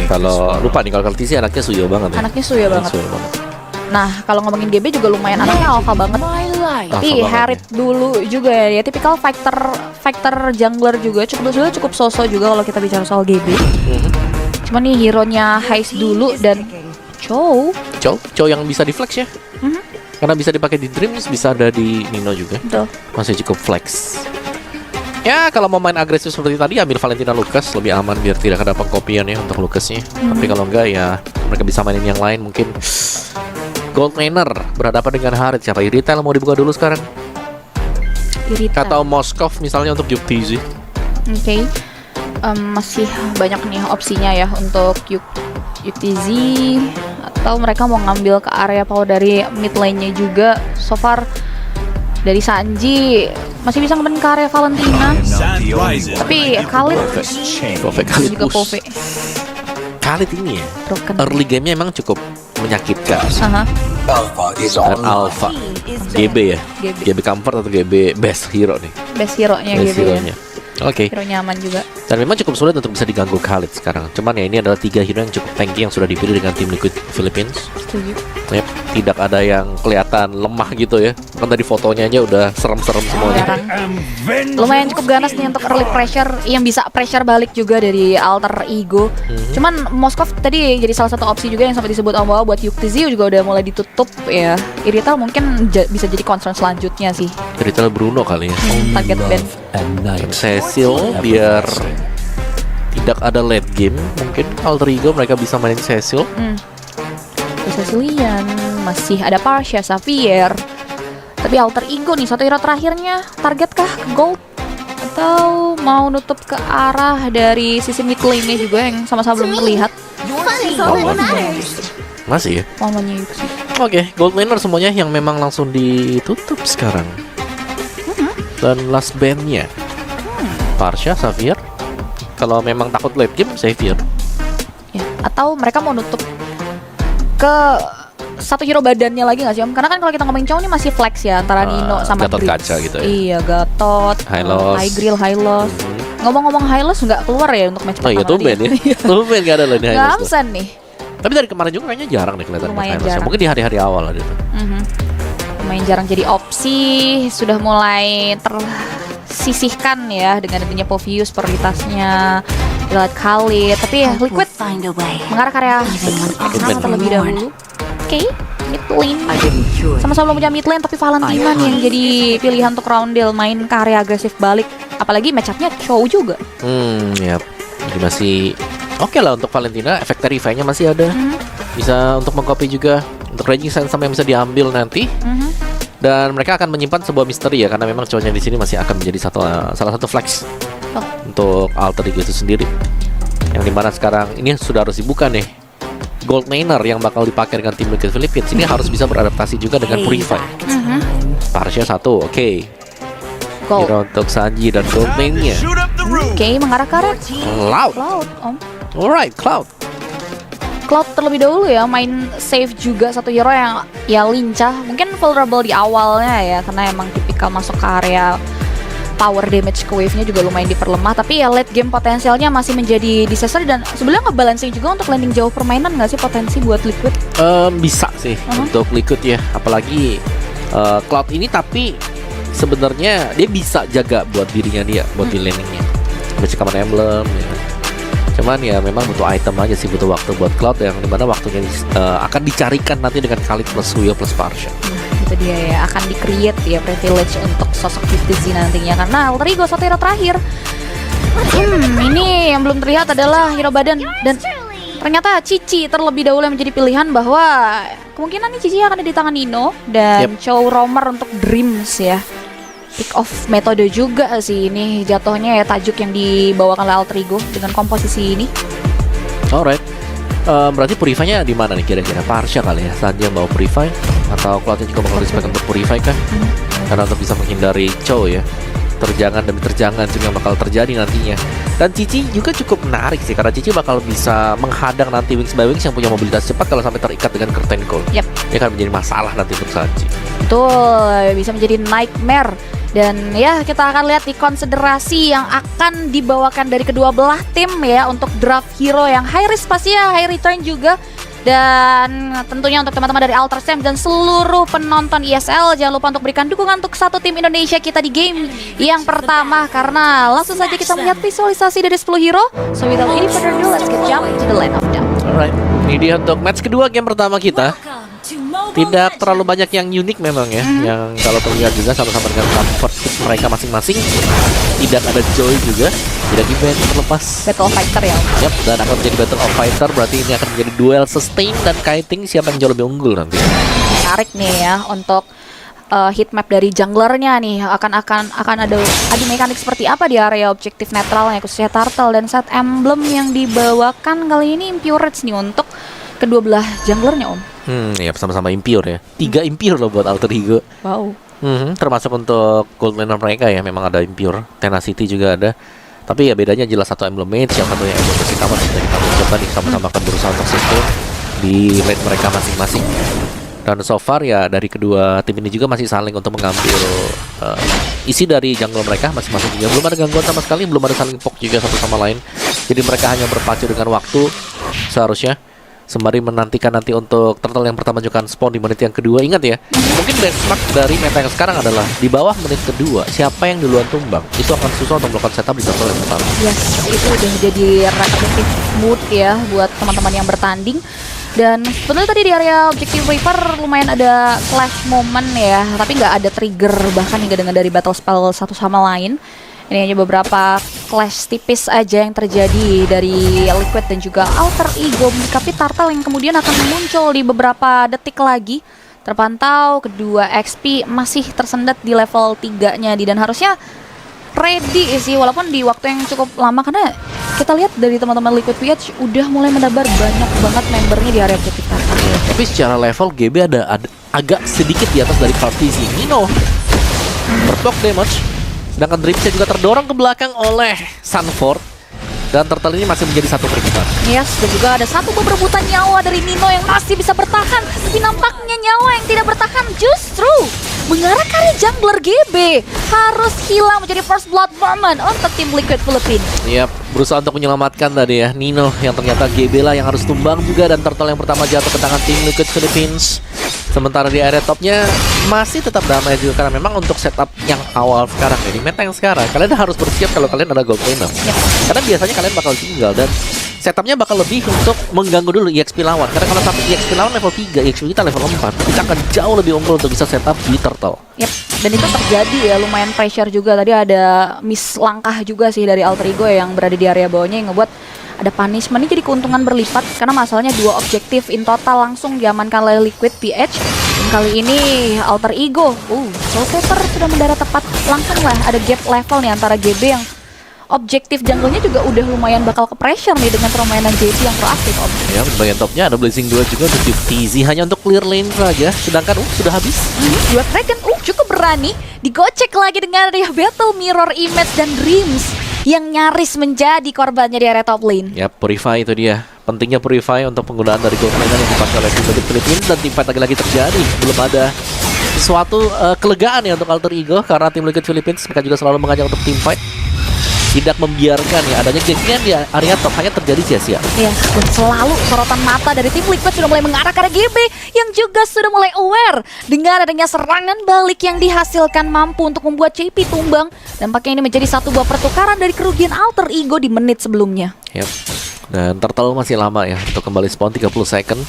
Kalau lupa nih, kalau TC anaknya Suyo banget ya. Anaknya Suyo banget. Suyo banget. Nah, kalau ngomongin GB juga lumayan anaknya alpha banget. Tapi Harriet dulu juga ya, tipikal fighter jungler juga, cukup sosok juga kalau kita bicara soal GB. Cuman nih hero-nya Heist dulu dan Chow yang bisa di flex ya. Karena bisa dipakai di Dreams, bisa ada di Nino juga. Betul. Masih cukup flex. Ya, kalau mau main agresif seperti tadi, ambil Valentina Lucas, lebih aman biar tidak ada pengkopian ya untuk Lucasnya. Tapi kalau enggak ya mereka bisa mainin yang lain mungkin. Gold Miner berhadapan dengan Harriet. Siapa Irithel mau dibuka dulu sekarang? Irithel. Atau Moskov misalnya untuk Yuktzi. Oke. Masih banyak nih opsinya ya untuk Yuktzi, atau mereka mau ngambil ke area power dari mid lane-nya juga. So far dari Sanji masih bisa ngemen ke area Valentina. Tapi Khalid juga Pove. Khalid ini ya, Broken. early game-nya emang cukup menyakitkan. Dan Alpha GB ya, GB Comfort atau GB Best Hero nih. Best hero-nya Best gitu hero-nya. Oke. Hero nyaman juga. Dan memang cukup sulit untuk bisa diganggu Khalid sekarang. Cuman ya ini adalah 3 hero yang cukup tanky yang sudah dipilih dengan tim Liquid Philippines. Setuju. Yep, tidak ada yang kelihatan lemah gitu ya. Kan tadi fotonya aja udah serem-serem semuanya. Lumayan cukup ganas nih untuk early pressure yang bisa pressure balik juga dari alter ego. Cuman Moskov tadi jadi salah satu opsi juga yang sempat disebut awal buat Yuktzi juga udah mulai ditutup ya. Irithel mungkin bisa jadi concern selanjutnya sih. Irithel Bruno kali ya. Target ban. Cecil biar tidak ada late game, mungkin alter ego mereka bisa mainin Cecil. Cecilian, masih ada Parsia, Xavier. Tapi alter ego nih, satu hero terakhirnya target kah ke gold? Atau mau nutup ke arah dari sisi mid lane-nya juga yang sama-sama belum terlihat? Masih ya? Mamanya Yuxi. Oke, gold laner semuanya yang memang langsung ditutup sekarang. Dan last bandnya Parsia, Xavier. Kalau memang takut late game, Xavier. Ya, atau mereka mau nutup ke satu hero badannya lagi nggak sih Om? Karena kan kalau kita ngomongin cowok ini masih flex ya antara Nino sama Gatot Grills. kaca gitu ya. Iya, Gatot, Hylos. High Grill, Hylos. Ngomong-ngomong Hylos nggak keluar ya untuk match Oh iya, pertama tumben tadi. ya. Tumben gak ada loh di Nggak Hylos tuh. absen nih. Tapi dari kemarin juga kayaknya jarang nih kelihatan Lumayan Hylos. jarang. Mungkin di hari-hari awal lah gitu. Lumayan jarang jadi opsi. Sudah mulai tersisihkan ya dengan adanya Povius prioritasnya. Kita lihat Khalid, tapi ya Liquid mengarah ke area tengah terlebih dahulu. Oke, mid lane. Sama-sama belum punya mid lane, tapi Valentina nih yang jadi pilihan untuk Roundel main ke area agresif balik. Apalagi match-up-nya Chow juga. Ya. Jadi masih oke lah untuk Valentina. Efek revive-nya masih ada. Bisa untuk mengcopy juga. Untuk Raging Sandstorm sama yang bisa diambil nanti. Dan mereka akan menyimpan sebuah misteri ya, karena memang cowoknya di sini masih akan menjadi salah satu flex untuk alter ego itu sendiri. Yang dimana sekarang ini sudah harus dibuka nih. Gold Miner yang bakal dipakai dengan tim Liquid Philippines ini harus bisa beradaptasi juga dengan Purify. Parsia 1, oke. Gold. Hero untuk Sanji dan Gold Mane-nya. Oke, mengarah ke arah Cloud. Om. Alright, Cloud. Cloud terlebih dahulu ya, main save juga satu hero yang ya lincah. Mungkin vulnerable di awalnya ya, karena emang tipikal masuk ke area power damage ke wave-nya juga lumayan diperlemah. Tapi ya late game potensialnya masih menjadi disaster. Dan sebenarnya ngebalancing juga untuk landing jauh permainan nggak sih potensi buat Liquid? Bisa sih untuk Liquid ya. Apalagi Cloud ini tapi sebenarnya dia bisa jaga buat dirinya dia, buat di landingnya. Masih Command Emblem ya. Cuman ya memang butuh item aja sih, butuh waktu buat Cloud yang dimana waktunya akan dicarikan nanti dengan Khalid plus Suyo plus Parsia. Itu dia ya, akan di-create ya privilege untuk sosok Yuktzi nantinya. Karena alter ego satu hero terakhir. Ini yang belum terlihat adalah hero badan. Dan ternyata Cici terlebih dahulu yang menjadi pilihan, bahwa kemungkinan nih Cici akan ada di tangan Nino. Dan Chow Romer untuk Dreams ya. Pick off metode juga sih ini jatuhnya ya, tajuk yang dibawakan oleh alter ego dengan komposisi ini. Alright. Berarti Purify-nya di mana nih kira-kira? Parsia kali ya, Sanji yang bawa Purify atau Cloud-nya juga bakal respect untuk Purify kan? Karena untuk bisa menghindari Chow ya, terjangan demi terjangan juga yang bakal terjadi nantinya. Dan Cici juga cukup menarik sih, karena Cici bakal bisa menghadang nanti Wings by Wings yang punya mobilitas cepat kalau sampai terikat dengan Curtain Call. Ini akan menjadi masalah nanti untuk Sanji. Betul, bisa menjadi nightmare Dan ya kita akan lihat di konsiderasi yang akan dibawakan dari kedua belah tim ya untuk draft hero yang high risk pasti ya, high return juga. Dan tentunya untuk teman-teman dari Alter Sam dan seluruh penonton ESL, jangan lupa untuk berikan dukungan untuk satu tim Indonesia kita di game yang pertama. Karena langsung saja kita melihat visualisasi dari 10 hero. So without any further ado, let's get jump to the land of doubt. Alright, ini dia untuk match kedua game pertama kita. Tidak terlalu banyak yang unik memang ya, yang kalau terlihat juga sama-sama dengan comfort mereka masing-masing. Tidak ada joy juga, tidak event terlepas Battle of Fighter ya. Yap, dan akan menjadi Battle of Fighter, berarti ini akan menjadi duel sustain dan kiting, siapa yang jauh lebih unggul nanti. Menarik nih ya untuk heat map dari junglernya nih, akan ada adu mekanik seperti apa di area objektif netralnya khususnya Turtle, dan set emblem yang dibawakan kali ini Impurage nih untuk kedua belah junglernya Om. Ya sama-sama Impure ya. 3 Impure loh buat Alter Ego. Wow. Termasuk untuk gold laner mereka ya, memang ada Impure, Tenacity juga ada. Tapi ya bedanya jelas, satu emblem mage, yang satunya emblem besi utama. Kita mencoba nih sama-sama akan berusaha untuk sustain di lane mereka masing-masing. Dan so far ya dari kedua tim ini juga masih saling untuk mengambil isi dari jungle mereka masing-masing juga. Belum ada gangguan sama sekali, belum ada saling poke juga satu sama lain. Jadi mereka hanya berpacu dengan waktu seharusnya, sembari menantikan nanti untuk Turtle yang pertama juga spawn di menit yang kedua. Ingat ya, mungkin benchmark dari meta yang sekarang adalah di bawah menit kedua, siapa yang duluan tumbang itu akan susah untuk melakukan setup di Turtle yang pertama. Yes, itu udah jadi repetitive mood ya buat teman-teman yang bertanding. Dan sebenarnya tadi di area Objective Reaper lumayan ada clash moment ya, tapi nggak ada trigger bahkan hingga dengan dari battle spell satu sama lain. Ini hanya beberapa clash tipis aja yang terjadi dari Liquid dan juga Alter Ego menyikapi Turtle yang kemudian akan muncul di beberapa detik lagi. Terpantau kedua XP masih tersendat di level 3-nya dan harusnya ready sih, walaupun di waktu yang cukup lama, karena kita lihat dari teman-teman Liquid PH udah mulai menebar banyak banget membernya di area objektif Turtle. Tapi secara level GB ada agak sedikit di atas dari Partisi. Nino berblok damage. Sedangkan Dreamsnya juga terdorong ke belakang oleh Sanford. Dan Turtle ini masih menjadi satu perebutan. Yes, dan juga ada satu berebutan nyawa dari Nino yang masih bisa bertahan. Tapi nampaknya nyawa yang tidak bertahan justru mengarah ke arah jungler GB. Harus hilang menjadi first blood moment untuk tim Liquid Philippines. Yap, berusaha untuk menyelamatkan tadi ya Nino, yang ternyata GB lah yang harus tumbang juga. Dan Turtle yang pertama jatuh ke tangan tim Liquid Philippines. Sementara di area topnya masih tetap damai juga, karena memang untuk setup yang awal sekarang ya, di meta yang sekarang kalian harus bersiap kalau kalian ada gold laner. Karena biasanya kalian bakal tinggal dan setupnya bakal lebih untuk mengganggu dulu EXP lawan. Karena kalau sampai EXP lawan level 3, EXP kita level 4, kita akan jauh lebih unggul untuk bisa setup di Turtle. Yep, dan itu terjadi ya, lumayan pressure juga. Tadi ada miss langkah juga sih dari Alter Ego yang berada di area bawahnya yang ngebuat ada punishment. Ini jadi keuntungan berlipat karena masalahnya 2 objektif in total langsung diamankan oleh Liquid PH. Dan kali ini Alter Ego, Soul Saber sudah mendarat tepat. Langsung lah ada gap level nih antara GB yang objektif jungle-nya juga udah lumayan bakal ke pressure nih dengan permainan JP yang proaktif Om. Ya, bagian topnya ada Blazing 2 juga untuk TZ hanya untuk clear lane saja. Sedangkan sudah habis. Dua Dragon cukup berani, digocek lagi dengan area Battle Mirror Image dan Dreams yang nyaris menjadi korbannya di area top lane. Ya, Purify itu dia. Pentingnya Purify untuk penggunaan dari gold laner yang dipakai oleh tim Philippines. Dan tim fight lagi-lagi terjadi. Belum ada sesuatu kelegaan ya untuk Alter Ego, karena tim Liquid Philippines mereka juga selalu mengajak untuk tim fight. Tidak membiarkan ya adanya gengnya di area top hanya terjadi sia-sia. Yes, dan selalu sorotan mata dari tim Liquid sudah mulai mengarah ke arah GB yang juga sudah mulai aware dengan adanya serangan balik yang dihasilkan mampu untuk membuat JP tumbang. Dampaknya ini menjadi satu buah pertukaran dari kerugian Alter Ego di menit sebelumnya. Yep. Dan Turtle masih lama ya untuk kembali spawn 30 second.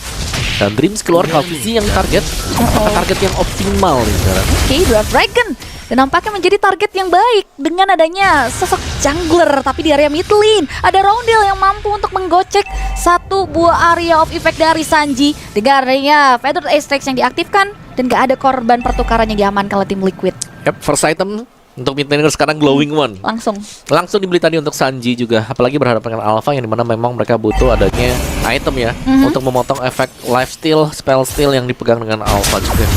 Dan Dreams keluar Kalvisi yang target. Target yang optimal nih sekarang. Oke, dua Dragon. Dan nampaknya menjadi target yang baik dengan adanya sosok jungler. Tapi di area mid lane ada Roundel yang mampu untuk menggocek satu buah area of effect dari Sanji. Dengan adanya Feathered Astrax yang diaktifkan dan gak ada korban pertukaran yang diamankan oleh tim Liquid. Yep, first item untuk mid laner sekarang Glowing One. Langsung dibeli tadi untuk Sanji juga. Apalagi berhadapan dengan Alpha yang dimana memang mereka butuh adanya item ya untuk memotong efek lifesteal, spell steal yang dipegang dengan Alpha juga.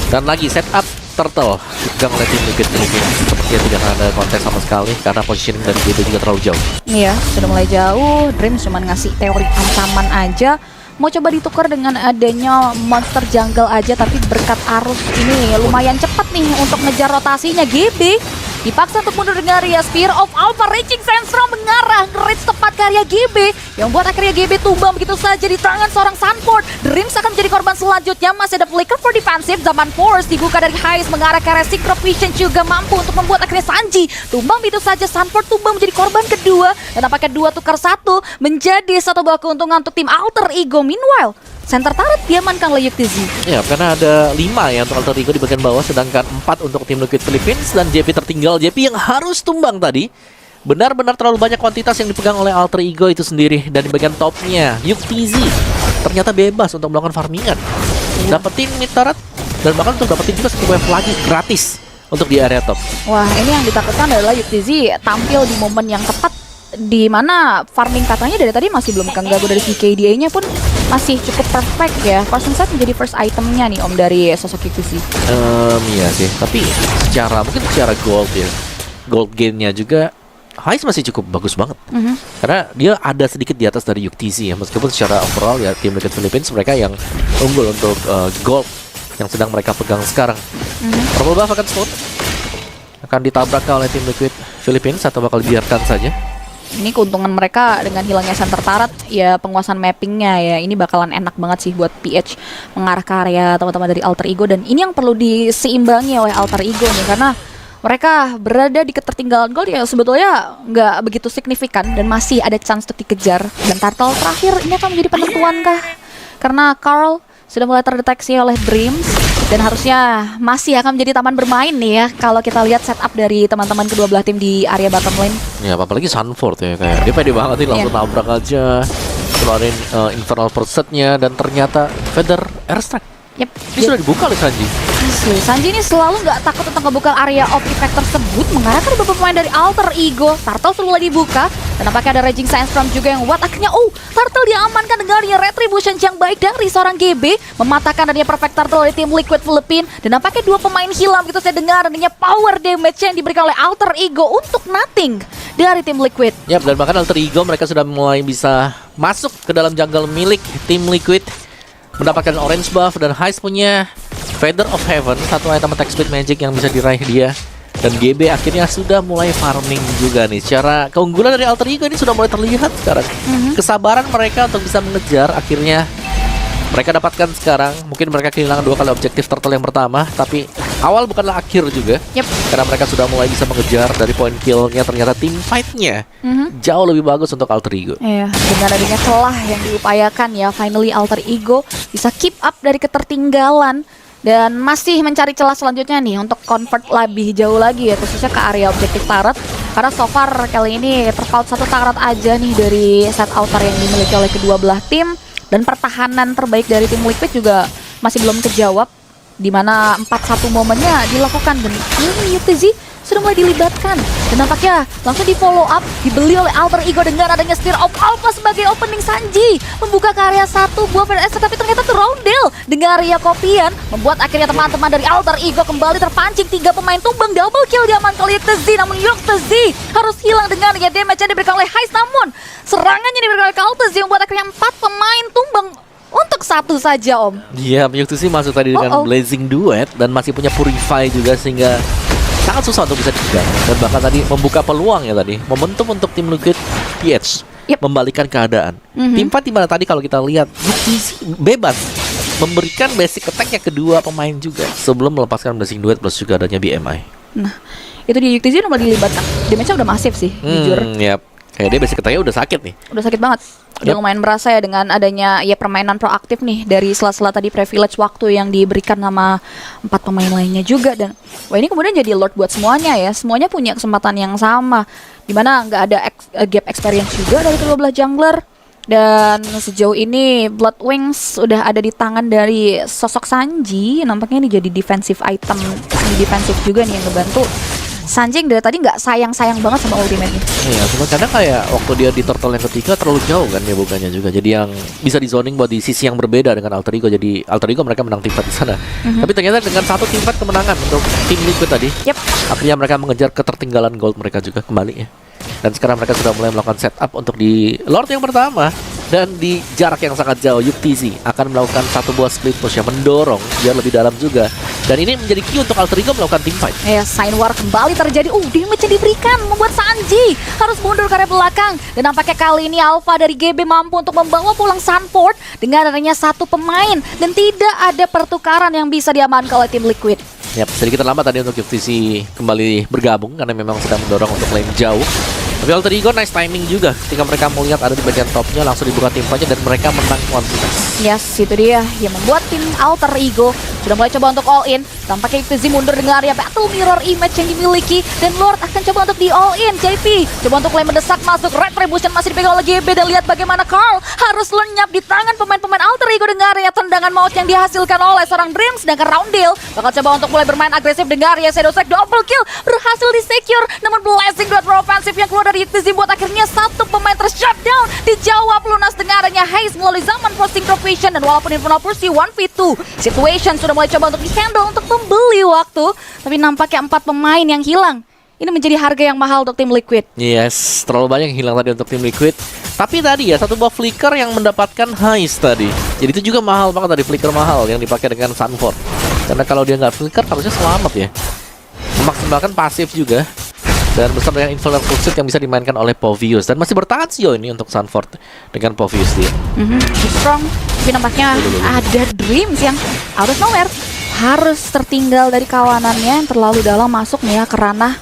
Dan lagi setup Turtle dipegang oleh tim Liquid Philippines. Sepertinya tidak ada kontes sama sekali karena positioning dari GB juga terlalu jauh. Iya, sudah mulai jauh. Dreams cuma ngasih teori ancaman aja. mau coba ditukar dengan adanya monster jungle aja, tapi berkat arus ini lumayan cepat nih untuk ngejar rotasinya. GB dipaksa untuk mundur dengan area Spear of Alpha. Raging Sandstorm mengarah nge-reach tepat ke area GB yang buat akhirnya GB tumbang begitu saja di tangan seorang Sunford. Dreams akan menjadi korban selanjutnya. Masih ada Flicker for defensive. Zaman Force dibuka dari Heist mengarah ke area Synchro Vision juga mampu untuk membuat akhirnya Sanji tumbang begitu saja. Sunford tumbang menjadi korban kedua dan nampaknya 2 tukar 1 menjadi satu buah keuntungan untuk tim Alter Ego. Meanwhile center turret diamankan oleh Yuktezi. Ya, karena ada 5 ya untuk Alter Ego di bagian bawah, sedangkan 4 untuk tim Liquid Philippines, dan JP tertinggal. JP yang harus tumbang tadi. Benar-benar terlalu banyak kuantitas yang dipegang oleh Alter Ego itu sendiri. Dan di bagian topnya, Yuktezi ternyata bebas untuk melakukan farmingan. Dapetin mid turret, dan bahkan untuk dapetin juga satu wave lagi gratis untuk di area top. Wah, ini yang ditakutkan adalah Yuktezi tampil di momen yang tepat, di mana farming katanya dari tadi masih belum ganggu dari KDA-nya pun masih cukup perfect ya. First Insight menjadi first itemnya nih Om dari sosok Yuktezi. Iya sih, tapi mungkin secara gold ya, gold gain-nya juga Heist masih cukup bagus banget. Karena dia ada sedikit di atas dari Yuktezi ya, meskipun secara overall ya tim Liquid Philippines mereka yang unggul untuk gold yang sedang mereka pegang sekarang. Purple buff akan spot, akan ditabrak oleh tim Liquid Philippines atau bakal dibiarkan saja. Ini keuntungan mereka dengan hilangnya center turret, ya penguasaan mappingnya ya. Ini bakalan enak banget sih buat PH mengarah ke area teman-teman dari Alter Ego. Dan ini yang perlu diseimbangi oleh Alter Ego nih, karena mereka berada di ketertinggalan gold yang sebetulnya nggak begitu signifikan dan masih ada chance untuk dikejar. Dan turtle terakhir ini akan menjadi penentuan kah? Karena Carl sudah mulai terdeteksi oleh Dreams dan harusnya masih akan menjadi taman bermain nih ya kalau kita lihat setup dari teman-teman kedua belah tim di area bottom lane. Ya apalagi Sunford ya, kayak dia pede banget nih langsung nabrak aja, keluarin Infernal Pursuit-nya, dan ternyata Feather Airstrike. Yep. Ini sudah dibuka oleh Sanji. Asli, Sanji ini selalu nggak takut tentang kebukaan area of effect tersebut, mengarahkan beberapa pemain dari Alter Ego. Turtle sudah mulai dibuka, dan nampaknya ada Raging Sandstorm juga yang buat akhirnya Turtle diamankan dengan Retribution yang baik dari seorang GB, mematahkan adanya Perfect Turtle dari tim Liquid Philippines. Dan nampaknya 2 pemain hilang gitu saya dengar, adanya power damage yang diberikan oleh Alter Ego untuk nothing dari tim Liquid. Yap, dan bahkan Alter Ego mereka sudah mulai bisa masuk ke dalam jungle milik tim Liquid, mendapatkan orange buff, dan Heist punya Feather of Heaven, satu item attack speed magic yang bisa diraih dia. Dan GB akhirnya sudah mulai farming juga nih. Secara keunggulan dari Alter Ego ini sudah mulai terlihat sekarang. Kesabaran mereka untuk bisa mengejar akhirnya mereka dapatkan sekarang. Mungkin mereka kehilangan 2 kali objektif turtle yang pertama, tapi awal bukanlah akhir juga. Karena mereka sudah mulai bisa mengejar dari point kill-nya. Ternyata team fight-nya jauh lebih bagus untuk Alter Ego. Iya, dengan adanya celah yang diupayakan ya, finally Alter Ego bisa keep up dari ketertinggalan dan masih mencari celah selanjutnya nih untuk convert lebih jauh lagi ya, khususnya ke area objektif turret. Karena so far kali ini terpaut 1 turret aja nih dari set outer yang dimiliki oleh kedua belah tim. Dan pertahanan terbaik dari tim Liquid juga masih belum kejawab, di mana 4-1 momennya dilakukan. Dan ini Yuktezi sudah mulai dilibatkan, dan nampaknya langsung di follow up, dibeli oleh Alter Ego dengan adanya Spear of Alpha sebagai opening. Sanji membuka ke area 1 buah VS, tapi ternyata terondel dengan area kopian, membuat akhirnya teman-teman dari Alter Ego kembali terpancing. 3 pemain tumbang, double kill diamankan oleh Yuktezi. Namun Yuktezi harus hilang dengan ya damage yang diberikan oleh Heist, namun serangannya diberikan oleh Yuktezi membuat akhirnya 4 pemain tumbang untuk 1 saja Om. Iya, Yuktezi masuk tadi dengan Blazing Duet dan masih punya Purify juga, sehingga sangat susah untuk bisa dikejar. Dan bahkan tadi membuka peluang ya tadi, momentum untuk tim Liquid PH membalikan keadaan. Tim fight dimana tadi kalau kita lihat Yuktezi bebas memberikan basic attack-nya kedua pemain juga sebelum melepaskan Blazing Duet plus juga adanya BMI. Nah, itu di Yuktezi udah mulai dilibatkan. Damage-nya udah masif sih, jujur. Yap. Kayak dia basic attack-nya udah sakit nih. Udah sakit banget. Udah lumayan berasa ya dengan adanya ya permainan proaktif nih dari sela-sela tadi privilege waktu yang diberikan sama 4 pemain lainnya juga. Dan wah, ini kemudian jadi Lord buat semuanya ya. Semuanya punya kesempatan yang sama, dimana nggak ada gap experience juga dari kedua belah jungler. Dan sejauh ini Blood Wings udah ada di tangan dari sosok Sanji. Nampaknya ini jadi defensive item, semi defensive juga nih yang ngebantu Sanji dari tadi nggak sayang-sayang banget sama ultimate-nya. Iya, cuma kadang kayak waktu dia di turtle yang ketiga terlalu jauh kan ya bukannya juga. Jadi yang bisa di zoning buat di sisi yang berbeda dengan Alter Ego. Jadi Alter Ego mereka menang tim fight di sana. Tapi ternyata dengan 1 tim fight kemenangan untuk tim Liquid tadi, akhirnya mereka mengejar ketertinggalan gold mereka juga kembali ya. Dan sekarang mereka sudah mulai melakukan setup untuk di Lord yang pertama. Dan di jarak yang sangat jauh, UTZ akan melakukan satu buah split push yang mendorong biar lebih dalam juga. Dan ini menjadi key untuk Alter Ego melakukan teamfight. Ya, sign war kembali terjadi. Damage yang diberikan membuat Sanji harus mundur ke area belakang. Dan nampaknya kali ini Alpha dari GB mampu untuk membawa pulang Sunford dengan adanya satu pemain. Dan tidak ada pertukaran yang bisa diamankan oleh tim Liquid. Yap, sedikit terlambat tadi untuk UTC kembali bergabung karena memang sedang mendorong untuk lane jauh. Tapi Alter Ego nice timing juga ketika mereka melihat ada di bagian topnya, langsung dibuka timnya dan mereka menang one piece. Yes, itu dia yang membuat tim Alter Ego sudah mulai coba untuk all in. Tampaknya UTZ mundur dengan area Battle Mirror image yang dimiliki. Dan Lord akan coba untuk di all in. JP coba untuk lane mendesak masuk. Retribution masih dipegang oleh GB. Dan lihat bagaimana Carl harus lenyap di tangan pemain-pemain Alter Ego dengan area tendangan maut yang dihasilkan oleh seorang Dream. Sedangkan Roundale bakal coba untuk mulai bermain agresif dengan area Shadow Strike. Double kill berhasil di secure. Namun Blessing Dot offensive yang keluar dari UTZ buat akhirnya satu pemain ter-shutdown. Dijawab lunas dengan adanya Haze melalui zaman forcing Vision. Dan walaupun Infernal Pursuit 1v2 situation sudah mulai coba untuk di-handle untuk membeli waktu, tapi nampaknya 4 pemain yang hilang. Ini menjadi harga yang mahal untuk tim Liquid. Yes, terlalu banyak yang hilang tadi untuk tim Liquid. Tapi tadi ya, satu buah flicker yang mendapatkan Haze tadi. Jadi itu juga mahal banget tadi, flicker mahal yang dipakai dengan Sunford. Karena kalau dia nggak flicker harusnya selamat ya. Memaksimalkan pasif juga. Dan bersama dengan Infernal Pursuit yang bisa dimainkan oleh Povius. Dan masih bertahan sih ini untuk Sunford dengan Povius dia. Strong, tapi nampaknya ada Dreams yang out of nowhere harus tertinggal dari kawanannya yang terlalu dalam masuk nih ya ke ranah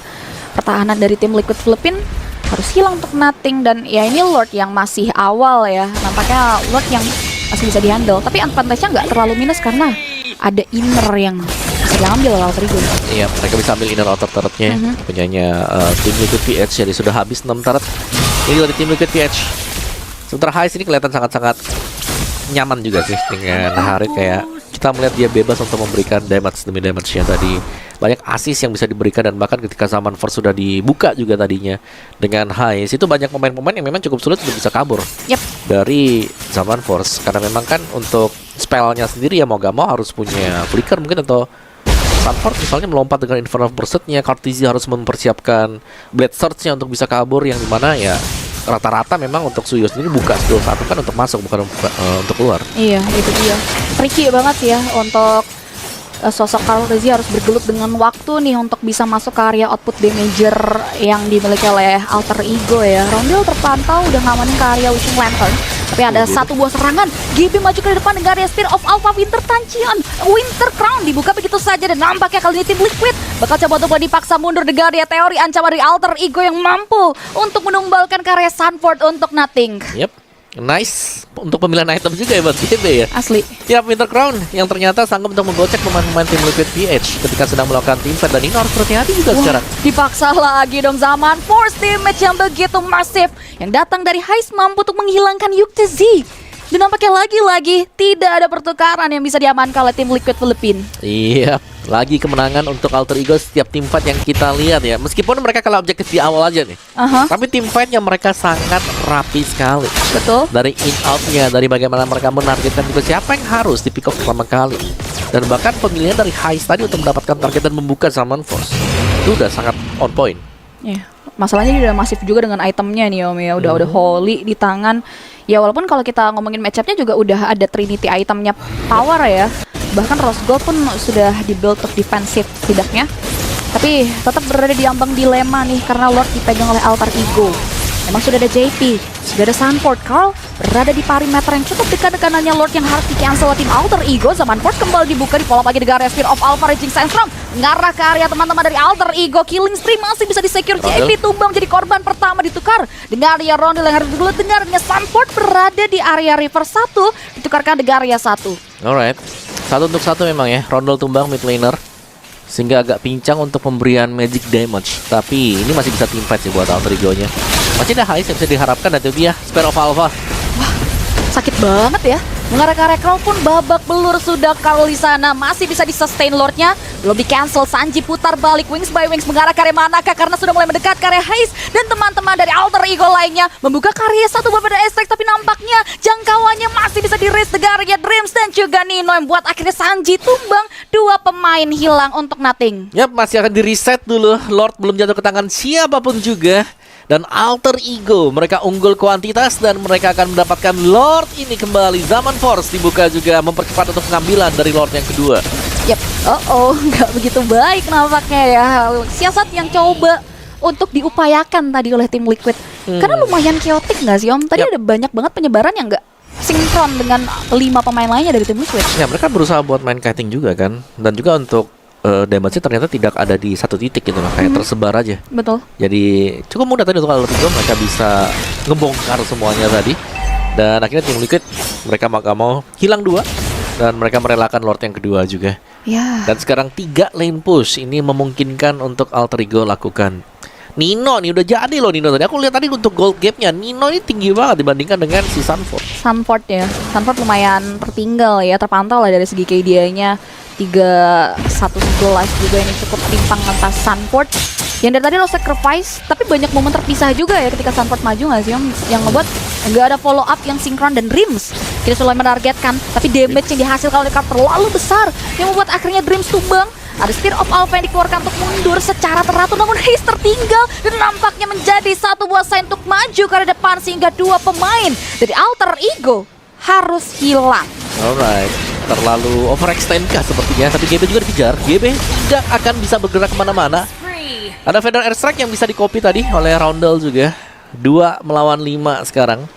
pertahanan dari tim Liquid Philippines. Harus hilang untuk Nothing. Dan ya ini Lord yang masih awal ya. Nampaknya Lord yang masih bisa dihandle. Tapi advantage-nya nggak terlalu minus karena ada inner yang bisa diambil oleh Alter Ego. Iya, mereka bisa ambil inner outer turret-nya. Punyanya tim Liquid PH, jadi sudah habis 6 turret. Ini dari tim Liquid PH. Sementara Haze ini kelihatan sangat-sangat nyaman juga sih dengan Harit. Kayak kita melihat dia bebas untuk memberikan damage demi damage-nya tadi. Banyak assist yang bisa diberikan dan bahkan ketika zaman Force sudah dibuka juga tadinya dengan Haze, itu banyak pemain-pemain yang memang cukup sulit untuk bisa kabur dari zaman Force. Karena memang kan untuk spellnya sendiri ya mau gak mau harus punya flicker mungkin, atau Sunford misalnya melompat dengan Infernal Pursuit-nya. Kartizi harus mempersiapkan Blade Surge-nya untuk bisa kabur, yang dimana ya rata-rata memang untuk Suyo sendiri buka skill 1 kan untuk masuk, bukan untuk keluar. Iya, itu dia. Tricky banget sih ya untuk sosok Kartizi harus bergelut dengan waktu nih untuk bisa masuk ke area output damager yang dimiliki oleh Alter Ego ya. Roundel terpantau udah ngamanin ke area Wishing Lantern. Tapi ada satu buah serangan. GB maju ke depan dengan area Spear of Alpha. Winter Tancian, Winter Crown dibuka begitu saja. Dan nampaknya kali ini tim Liquid bakal coba untuk dipaksa mundur dengan area teori ancaman dari Alter Ego yang mampu untuk menumbalkan karya Sunford untuk Nothing. Yep, nice untuk pemilihan item juga ya buat GB ya. Asli. Ya, Winter Crown yang ternyata sanggup untuk menggocek pemain-pemain tim Liquid PH ketika sedang melakukan team fight. Dan ini harus berhati-hati juga sekarang. Dipaksa lagi dong zaman force damage yang begitu masif yang datang dari Haze mampu untuk menghilangkan UTZ. Dan nampaknya lagi-lagi tidak ada pertukaran yang bisa diamankan oleh tim Liquid Philippines. Iya, lagi kemenangan untuk Alter Ego setiap tim fight yang kita lihat ya. Meskipun mereka kalah objektif di awal aja nih, tapi tim fightnya mereka sangat rapi sekali. Betul. Dari in outnya, dari bagaimana mereka menargetkan juga siapa yang harus di pick up pertama kali. Dan bahkan pemilihan dari Haze tadi untuk mendapatkan target dan membuka Summon Force itu udah sangat on point. Iya. Masalahnya dia udah masif juga dengan itemnya nih Om ya. Udah holy di tangan. Ya walaupun kalau kita ngomongin matchupnya juga udah ada Trinity itemnya power ya. Bahkan Rose Gold pun sudah di-build untuk defensif setidaknya. Tapi tetap berada di ambang dilema nih karena Lord dipegang oleh Alter Ego. Memang sudah ada JP, sudah ada Sunford. Carl berada di perimeter yang cukup dekat dengannya Lord yang harus di-cancel tim Alter Ego. Zaman Force kembali dibuka di pola pagi negara Spear of Alpha Raging Sandstorm. Ngarah ke area teman-teman dari Alter Ego. Killing spree masih bisa di-secure. JP tumbang jadi korban pertama ditukar dengan area Roundel yang harus dulu dengarnya. Sunford berada di area River 1, ditukarkan dengan area 1. Alright, 1 untuk 1 memang ya. Roundel tumbang mid laner sehingga agak pincang untuk pemberian magic damage. Tapi ini masih bisa team fight sih buat Alter Ego-nya. Masih ada Haze yang bisa diharapkan, dan itu dia Spear of Alpha. Wah, sakit banget ya. Mengarah ke Recall pun babak belur sudah Carl di sana. Masih bisa di-sustain Lordnya. Belum di-cancel. Sanji putar balik Wings by Wings mengarah ke area Manaka karena sudah mulai mendekat ke area Haze. Dan teman-teman dari Alter Ego lainnya membuka karya satu beberapa extract. Tapi nampaknya jangkauannya masih bisa di-raise dengan area Dreams dan juga Nino yang buat akhirnya Sanji tumbang. 2 pemain hilang untuk Nothing. Yap, masih akan di-reset dulu. Lord belum jatuh ke tangan siapapun juga. Dan Alter Ego, mereka unggul kuantitas dan mereka akan mendapatkan Lord ini kembali. Zaman Force dibuka juga mempercepat untuk pengambilan dari Lord yang kedua. Yap, nggak begitu baik nampaknya ya. Siasat yang coba untuk diupayakan tadi oleh tim Liquid. Karena lumayan chaotic nggak sih Om? Tadi ada banyak banget penyebaran yang nggak sinkron dengan 5 pemain lainnya dari tim Liquid. Ya, mereka berusaha buat main kiting juga kan. Dan juga untuk damage-nya ternyata tidak ada di satu titik gitu loh, kayak tersebar aja. Betul. Jadi cukup mudah tadi untuk Alter Ego, mereka bisa ngebongkar semuanya tadi. Dan akhirnya tim Liquid mereka mau hilang 2 dan mereka merelakan Lord yang kedua juga. Ya. Dan sekarang 3 lane push ini memungkinkan untuk Alter Ego lakukan. Nino nih udah jadi loh Nino tadi. Aku lihat tadi untuk gold gap-nya Nino ini tinggi banget dibandingkan dengan si Sunford. Sunford ya. Sunford lumayan tertinggal ya, terpantau lah dari segi KDA-nya 3-1-11 juga, ini cukup timpang atas Sunford. Yang dari tadi lo sacrifice, tapi banyak momen terpisah juga ya ketika Sunford maju nggak sih Om? Yang membuat nggak ada follow up yang sinkron dan Dreams kita sudah menargetkan, tapi damage yang dihasilkan oleh Card terlalu besar yang membuat akhirnya Dreams tumbang. Ada Spear of Alpha yang dikeluarkan untuk mundur secara teratur, namun Haze tertinggal dan nampaknya menjadi satu buah sign untuk maju ke depan sehingga 2 pemain dari Alter Ego harus hilang. Alright, terlalu overextend kah sepertinya, tapi GB juga dikejar. GB tidak akan bisa bergerak kemana-mana. Ada Feather Airstrike yang bisa di-copy tadi oleh Roundel juga. 2 melawan 5 sekarang.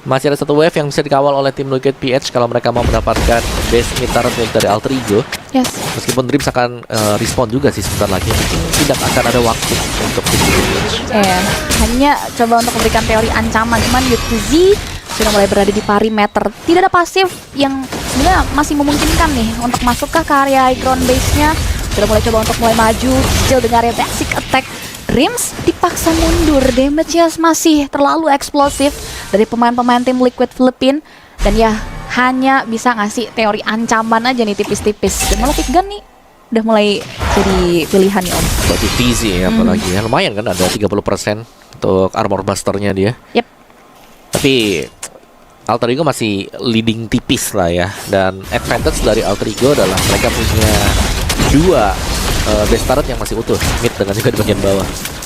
Masih ada 1 wave yang bisa dikawal oleh tim Liquid PH kalau mereka mau mendapatkan base mid turret dari Alter Ego. Yes. Meskipun Dreams akan respon juga sih sebentar lagi, tidak akan ada waktu untuk tim Liquid PH. Hanya coba untuk memberikan teori ancaman, cuman YuTZ sudah mulai berada di perimeter. Tidak ada pasif yang sebenarnya masih memungkinkan nih untuk masuk ke area ground base-nya. Sudah mulai coba untuk mulai maju, cicil dengan area basic attack. Dreams dipaksa mundur, damage-nya masih terlalu eksplosif dari pemain-pemain tim Liquid Philippines. Dan ya, hanya bisa ngasih teori ancaman aja nih tipis-tipis. Dan malah pick gun nih udah mulai jadi pilihan nih Om. Buat TZ ya apalagi ya, lumayan kan ada 30% untuk armor busternya dia. Yep. Tapi Alter Ego masih leading tipis lah ya. Dan advantage dari Alter Ego adalah mereka punya 2 base turret yang masih utuh, mid dengan juga di bagian bawah.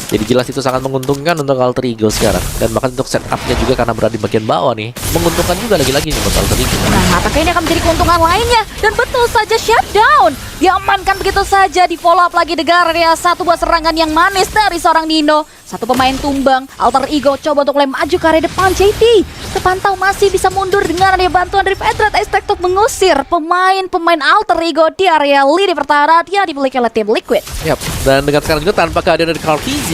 Jadi jelas itu sangat menguntungkan untuk Alter Ego sekarang. Dan bahkan untuk setupnya juga karena berada di bagian bawah nih, menguntungkan juga lagi-lagi nih buat Alter Ego. Nah, apakah ini akan menjadi keuntungan lainnya? Dan betul saja shutdown diamankan begitu saja, di follow up lagi dengan area 1 buah serangan yang manis dari seorang Nino. 1 pemain tumbang, Alter Ego coba untuk mulai maju ke area depan. JT terpantau masih bisa mundur dengan ada bantuan dari Feather Airstrike untuk mengusir pemain-pemain Alter Ego di area lini pertahanan yang dimiliki oleh tim Liquid. Yap, dan dengan sekarang juga tanpa kehadiran dari Carl TZ,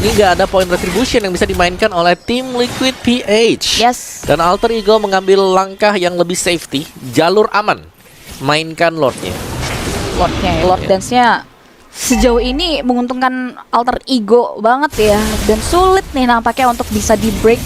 ini nggak ada point retribution yang bisa dimainkan oleh tim Liquid PH. Yes. Dan Alter Ego mengambil langkah yang lebih safety, jalur aman, mainkan Lordnya. Lord Dance-nya sejauh ini menguntungkan Alter Ego banget ya. Dan sulit nih nampaknya untuk bisa di-break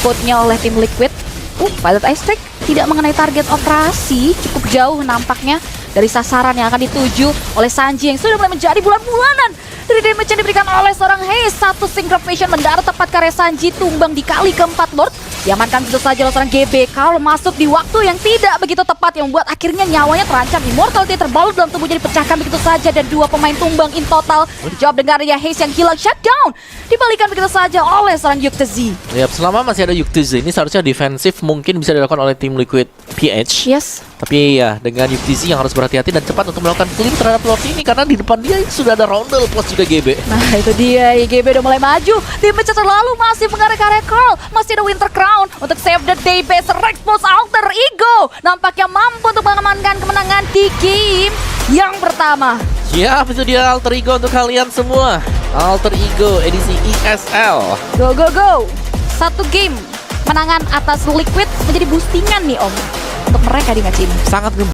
code-nya oleh tim Liquid. Feather Airstrike tidak mengenai target operasi, cukup jauh nampaknya dari sasaran yang akan dituju oleh Sanji yang sudah mulai menjadi bulan-bulanan. Dari damage yang diberikan oleh seorang Haze, 1 Syncopation mendarat tepat ke area Sanji, tumbang di kali keempat Lord. Diamankan begitu saja oleh seorang GB kalau masuk di waktu yang tidak begitu tepat, yang membuat akhirnya nyawanya terancam. Immortality terbalut dalam tubuhnya dipecahkan begitu saja dan 2 pemain tumbang in total. Dijawab dengan area Haze yang hilang, shutdown dibalikan begitu saja oleh seorang YuTZ. Yap, selama masih ada YuTZ ini seharusnya defensif mungkin bisa dilakukan oleh tim Liquid PH. Yes. Tapi ya dengan YuTZ yang harus berhati-hati dan cepat untuk melakukan clear terhadap Lord ini, karena di depan dia sudah ada Roundel plus juga GB. Nah itu dia, GB udah mulai maju. Damage terlalu masih mengarah ke area Carl. Masih ada Winter Crown untuk save the day base. Expose Alter Ego nampaknya mampu untuk mengamankan kemenangan di game yang pertama. Ya, itu dia Alter Ego untuk kalian semua. Alter Ego edisi ESL. Go go go. 1 game menangan atas Liquid menjadi boostingan nih Om untuk mereka di match ini. Sangat